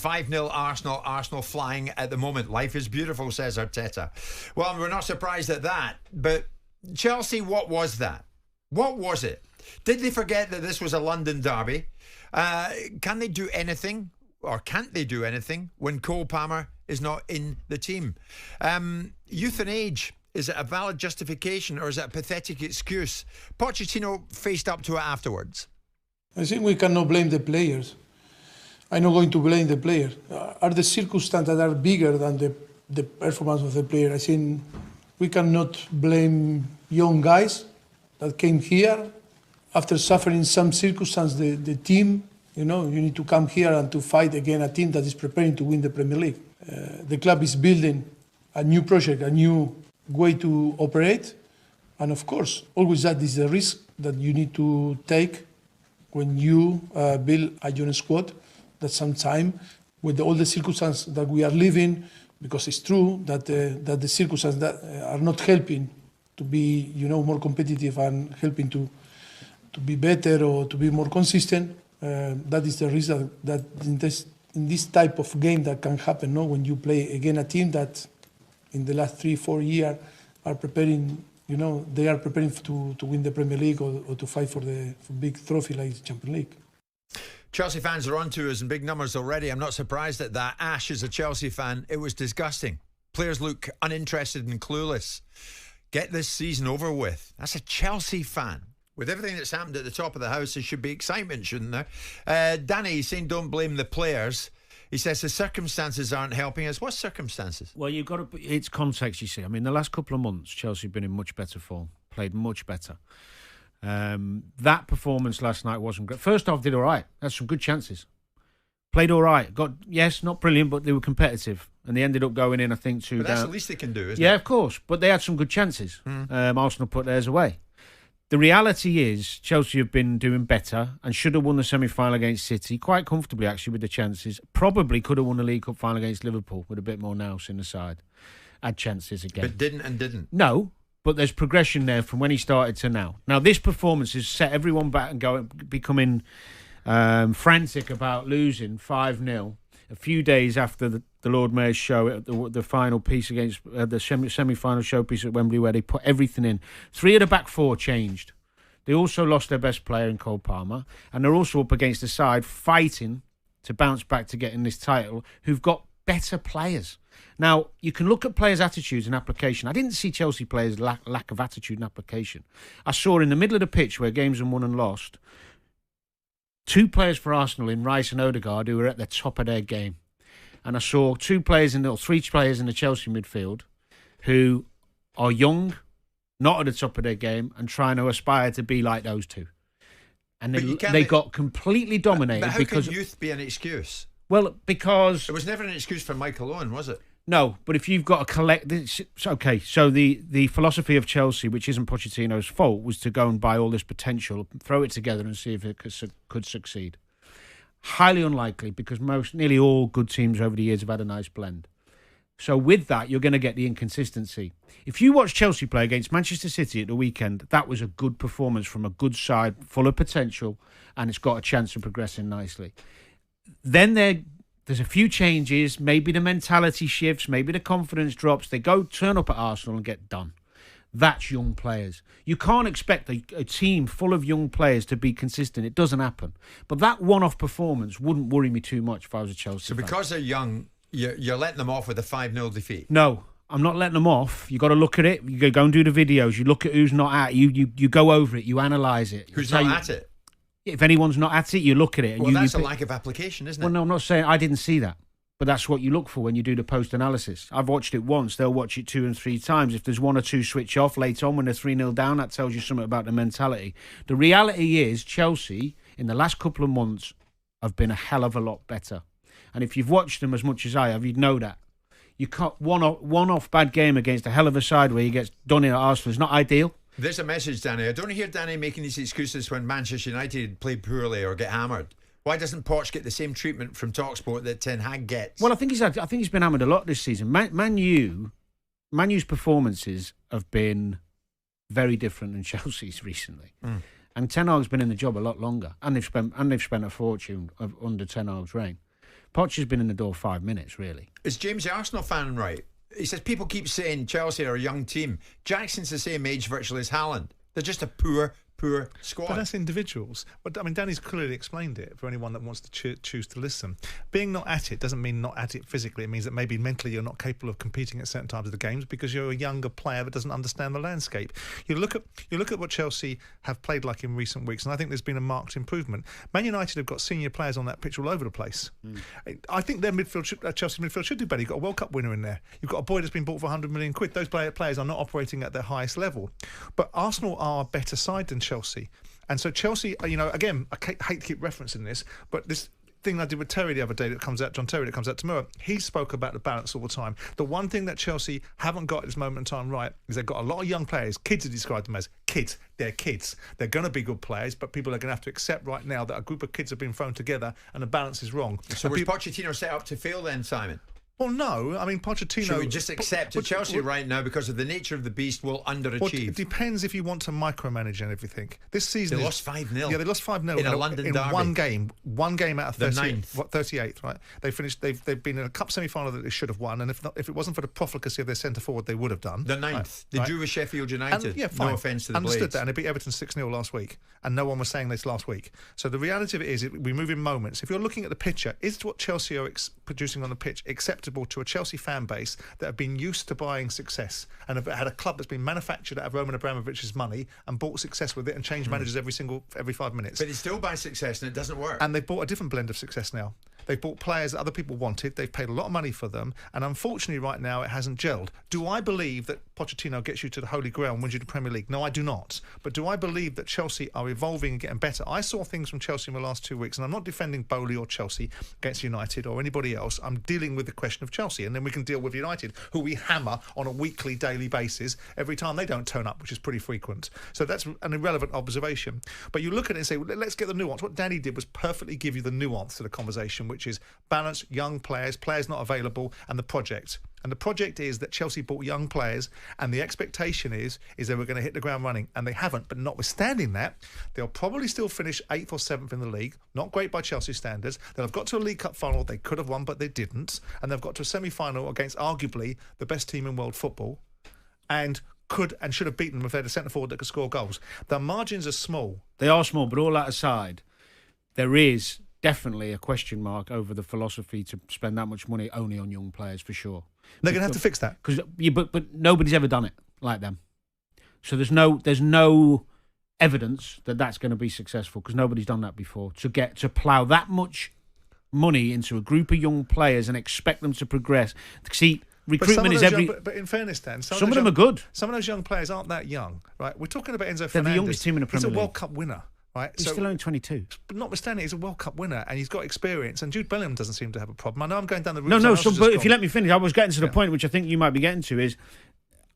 5-0 Arsenal. Arsenal flying at the moment. Life is beautiful, says Arteta. Well, we're not surprised at that. But Chelsea, what was that? What was it? Did they forget that this was a London derby? Can they do anything, or can't they do anything, when Cole Palmer is not in the team? Youth and age, is it a valid justification or is it a pathetic excuse? Pochettino faced up to it afterwards. I think we cannot blame the players. I'm not going to blame the players. Are the circumstances that are bigger than the performance of the player? I think we cannot blame young guys that came here after suffering some circumstance. The team, you need to come here and to fight against a team that is preparing to win the Premier League. The club is building a new project, a new way to operate, and of course, always that is the risk that you need to take when you build a young squad. That sometimes, with all the circumstances that we are living, because it's true that the circumstances that are not helping to be, more competitive and helping to be better or to be more consistent. That is the risk that in this type of game that can happen. No, when you play against a team that in the last 3-4 years are preparing, they are preparing to win the Premier League or to fight for big trophy like the Champions League. Chelsea fans are on to us in big numbers already. I'm not surprised at that. Ash is a Chelsea fan. It was disgusting. Players look uninterested and clueless. Get this season over with. That's a Chelsea fan. With everything that's happened at the top of the house, there should be excitement, shouldn't there? Danny, he's saying don't blame the players. He says the circumstances aren't helping us. What circumstances? Well, you've got to. It's context, you see. I mean, the last couple of months, Chelsea have been in much better form, played much better. That performance last night wasn't great. First off, did all right. Had some good chances. Played all right. Not brilliant, but they were competitive. And they ended up going in, I think, 2 but down. That's the least they can do, isn't it? Yeah, of course. But they had some good chances. Arsenal put theirs away. The reality is Chelsea have been doing better and should have won the semi-final against City quite comfortably, actually, with the chances. Probably could have won the League Cup final against Liverpool with a bit more nous in the side. Had chances again. But didn't. No, but there's progression there from when he started to now. Now, this performance has set everyone back and becoming frantic about losing 5-0 a few days after the Lord Mayor's show at the final piece against the semi-final showpiece at Wembley, where they put everything in. 3 of the back 4 changed. They also lost their best player in Cole Palmer, and they're also up against a side fighting to bounce back to getting this title, who've got better players. Now, you can look at players' attitudes and application. I didn't see Chelsea players' lack of attitude and application. I saw in the middle of the pitch where games are won and lost, 2 players for Arsenal in Rice and Odegaard who were at the top of their game. And I saw 3 players in the Chelsea midfield who are young, not at the top of their game, and trying to aspire to be like those 2. And they got completely dominated. But how can youth be an excuse? Well, because... It was never an excuse for Michael Owen, was it? No, but if you've got a collect... Okay, so the philosophy of Chelsea, which isn't Pochettino's fault, was to go and buy all this potential, throw it together and see if it could succeed. Highly unlikely, because nearly all good teams over the years have had a nice blend. So with that, you're going to get the inconsistency. If you watch Chelsea play against Manchester City at the weekend, that was a good performance from a good side, full of potential, and it's got a chance of progressing nicely. Then there's a few changes, maybe the mentality shifts, maybe the confidence drops. They turn up at Arsenal and get done. That's young players. You can't expect a team full of young players to be consistent. It doesn't happen. But that one-off performance wouldn't worry me too much if I was a Chelsea fan. So because they're young, you're letting them off with a 5-0 defeat? No, I'm not letting them off. You got to look at it. You go and do the videos. You look at who's not at it. You go over it. You analyse it. Who's not at it? If anyone's not at it, you look at it. Well, that's a lack of application, isn't it? Well, no, I'm not saying I didn't see that. But that's what you look for when you do the post-analysis. I've watched it once. They'll watch it 2 and 3 times. If there's 1 or 2 switch off later on when they're 3-0 down, that tells you something about the mentality. The reality is Chelsea, in the last couple of months, have been a hell of a lot better. And if you've watched them as much as I have, you'd know that. You cut one off bad game against a hell of a side where he gets done in at Arsenal is not ideal. There's a message, Danny. I don't hear Danny making these excuses when Manchester United play poorly or get hammered. Why doesn't Poch get the same treatment from talkSPORT that Ten Hag gets? Well, I think he's been hammered a lot this season. Man U's performances have been very different than Chelsea's recently. And Ten Hag's been in the job a lot longer, and they've spent a fortune under Ten Hag's reign. Poch has been in the door 5 minutes, really. Is James the Arsenal fan right? He says people keep saying Chelsea are a young team. Jackson's the same age virtually as Haaland. They're just a poor squad. But that's individuals. But I mean, Danny's clearly explained it for anyone that wants to choose to listen. Being not at it doesn't mean not at it physically. It means that maybe mentally you're not capable of competing at certain times of the games because you're a younger player that doesn't understand the landscape. You look at what Chelsea have played like in recent weeks, and I think there's been a marked improvement. Man United have got senior players on that pitch all over the place. I think their Chelsea midfield should do better. You've got a World Cup winner in there. You've got a boy that's been bought for 100 million quid. Those players are not operating at their highest level. But Arsenal are a better side than Chelsea. And so Chelsea, again, I hate to keep referencing this, but this thing I did with Terry the other day John Terry, that comes out tomorrow, he spoke about the balance all the time. The one thing that Chelsea haven't got at this moment in time right is they've got a lot of young players. Kids are described them as kids. They're kids. They're going to be good players, but people are going to have to accept right now that a group of kids have been thrown together and the balance is wrong. So was Pochettino set up to fail then, Simon? Well, no. I mean, Pochettino... Should we just accept that Chelsea right now, because of the nature of the beast, will underachieve? Well, it depends if you want to micromanage and everything. This season... They lost 5-0. Yeah, they lost 5-0 in a London derby. One game out of 38th, right? They've been in a cup semi-final that they should have won, and if it wasn't for the profligacy of their centre-forward, they would have done. The 9th. Right? They drew with Sheffield United. And, yeah, fine. No offence to the Understood Blades. that, and they beat Everton 6-0 last week, and no one was saying this last week. So the reality of it is, we move in moments. If you're looking at the picture, is what Chelsea are producing on the pitch acceptable to a Chelsea fan base that have been used to buying success and have had a club that's been manufactured out of Roman Abramovich's money and bought success with it and changed managers every 5 minutes? But they still buy success and it doesn't work. And they've bought a different blend of success now. They've bought players that other people wanted. They've paid a lot of money for them. And unfortunately, right now, it hasn't gelled. Do I believe that Pochettino gets you to the Holy Grail and wins you the Premier League? No, I do not. But do I believe that Chelsea are evolving and getting better? I saw things from Chelsea in the last 2 weeks, and I'm not defending Bowley or Chelsea against United or anybody else. I'm dealing with the question of Chelsea. And then we can deal with United, who we hammer on a weekly, daily basis every time they don't turn up, which is pretty frequent. So that's an irrelevant observation. But you look at it and say, well, let's get the nuance. What Danny did was perfectly give you the nuance to the conversation, which is balance, young players not available, and the project. And the project is that Chelsea bought young players, and the expectation is they were going to hit the ground running, and they haven't. But notwithstanding that, they'll probably still finish 8th or 7th in the league. Not great by Chelsea standards. They'll have got to a League Cup final they could have won, but they didn't. And they've got to a semi-final against arguably the best team in world football, and could and should have beaten them if they had a centre-forward that could score goals. The margins are small. They are small, but all that aside, there is definitely a question mark over the philosophy to spend that much money only on young players, for sure. They're going to have to fix that. But nobody's ever done it like them. So there's no evidence that that's going to be successful, because nobody's done that before. To plough that much money into a group of young players and expect them to progress. See, recruitment is every... But in fairness, Dan, some of them are good. Some of those young players aren't that young, right? We're talking about Enzo Fernandez. They're the youngest team in the Premier League. He's a World Cup winner. Right, he's still only 22. But notwithstanding, he's a World Cup winner and he's got experience. And Jude Bellingham doesn't seem to have a problem. I know I'm going down the route. No. But if you let me finish, I was getting to the point which I think you might be getting to is,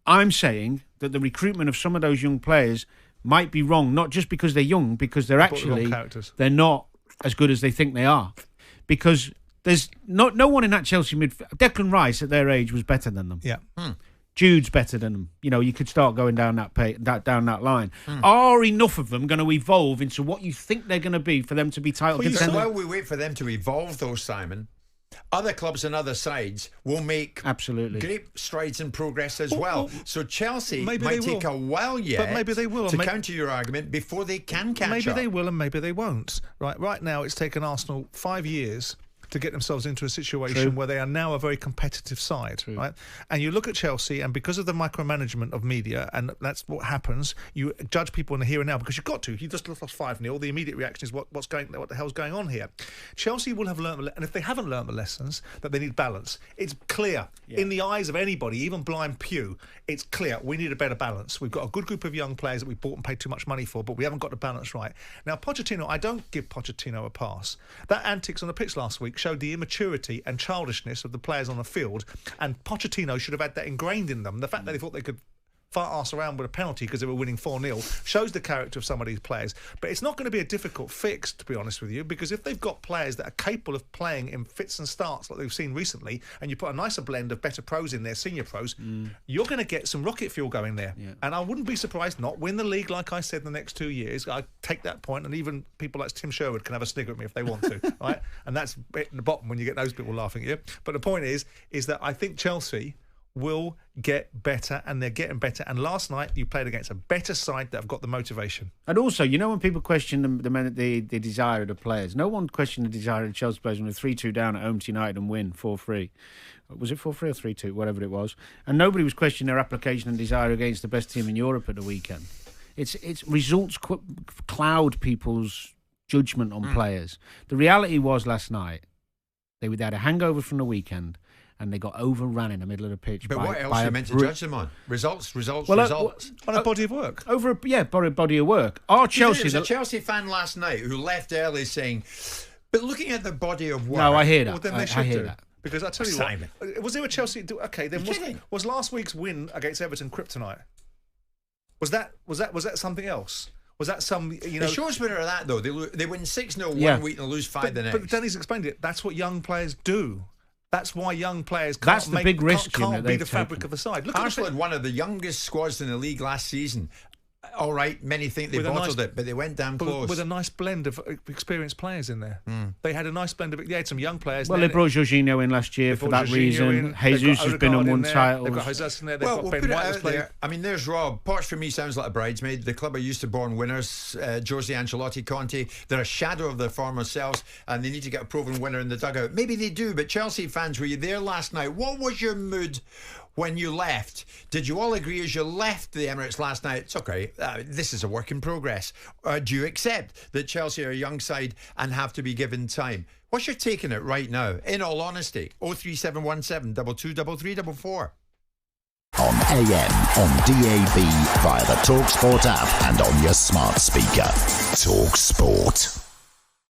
I'm saying that the recruitment of some of those young players might be wrong, not just because they're young, because they're not as good as they think they are. Because there's no one in that Chelsea midfield. Declan Rice at their age was better than them. Yeah. Jude's better than them. You could start going down that line. Are enough of them going to evolve into what you think they're going to be for them to be title contenders? While we wait for them to evolve, though, Simon, other clubs and other sides will make absolutely great strides and progress as well. So Chelsea might take a while yet, but maybe they will. To counter your argument, before they can catch up. Maybe they will and maybe they won't. Right now, it's taken Arsenal 5 years to get themselves into a situation where they are now a very competitive side, right? And you look at Chelsea, and because of the micromanagement of media, and that's what happens, you judge people in the here and now, because you've got to. You just lost 5-0. The immediate reaction is what the hell's going on here? Chelsea will have learned, and if they haven't learned the lessons, that they need balance. It's clear in the eyes of anybody, even blind Pew. It's clear we need a better balance. We've got a good group of young players that we bought and paid too much money for, but we haven't got the balance right. Now, Pochettino, I don't give Pochettino a pass. That antics on the pitch last week showed the immaturity and childishness of the players on the field, and Pochettino should have had that ingrained in them. The fact that they thought they could fart arse around with a penalty because they were winning 4-0 shows the character of some of these players. But it's not going to be a difficult fix, to be honest with you, because if they've got players that are capable of playing in fits and starts like we've seen recently, and you put a nicer blend of better pros in there, senior pros, you're going to get some rocket fuel going there. Yeah. And I wouldn't be surprised not win the league, like I said, in the next 2 years. I take that point, and even people like Tim Sherwood can have a snigger at me if they want to, right? And that's at the bottom when you get those people laughing at you. But the point is that I think Chelsea will get better, and they're getting better. And last night you played against a better side that have got the motivation. And also, when people question the desire of the players, no one questioned the desire of the Chelsea players when they're 3-2 down at home to United and win 4-3. Was it 4-3 or 3-2, whatever it was? And nobody was questioning their application and desire against the best team in Europe at the weekend. It's results cloud people's judgment on players. The reality was last night they had a hangover from the weekend, and they got overrun in the middle of the pitch. But what else are you meant to judge them on? Results. On a body of work. Body of work. Our Chelsea. There was a Chelsea fan last night who left early saying, but looking at the body of work. No, I hear that. Well, then they should do. That. Because I tell you Simon. What, was there a Chelsea? Okay, then was last week's win against Everton kryptonite? Was that something else? Was that some, The show's winner of that, though. They win 6-0 one week and lose 5 the next. But Danny's explained it. That's what young players do. That's why young players can't be the fabric of the side. Look, Arsenal had one of the youngest squads in the league last season. All right, many think they bottled it, but they went damn close. With a nice blend of experienced players in there. They had a nice blend of... They had some young players. Well, they brought Jorginho in last year for that reason. Jesus has been on one title. They've got Jesus in there. Well, we'll put it out there. I mean, there's Rob. Poch for me sounds like a bridesmaid. The club are used to born winners. Jose, Ancelotti, Conte. They're a shadow of their former selves, and they need to get a proven winner in the dugout. Maybe they do, but Chelsea fans, were you there last night? What was your mood when you left? Did you all agree as you left the Emirates last night, it's okay, this is a work in progress? Do you accept that Chelsea are a young side and have to be given time? What's your take on it right now, in all honesty? 03717 223344. On AM, on DAB, via the talkSPORT app and on your smart speaker. talkSPORT.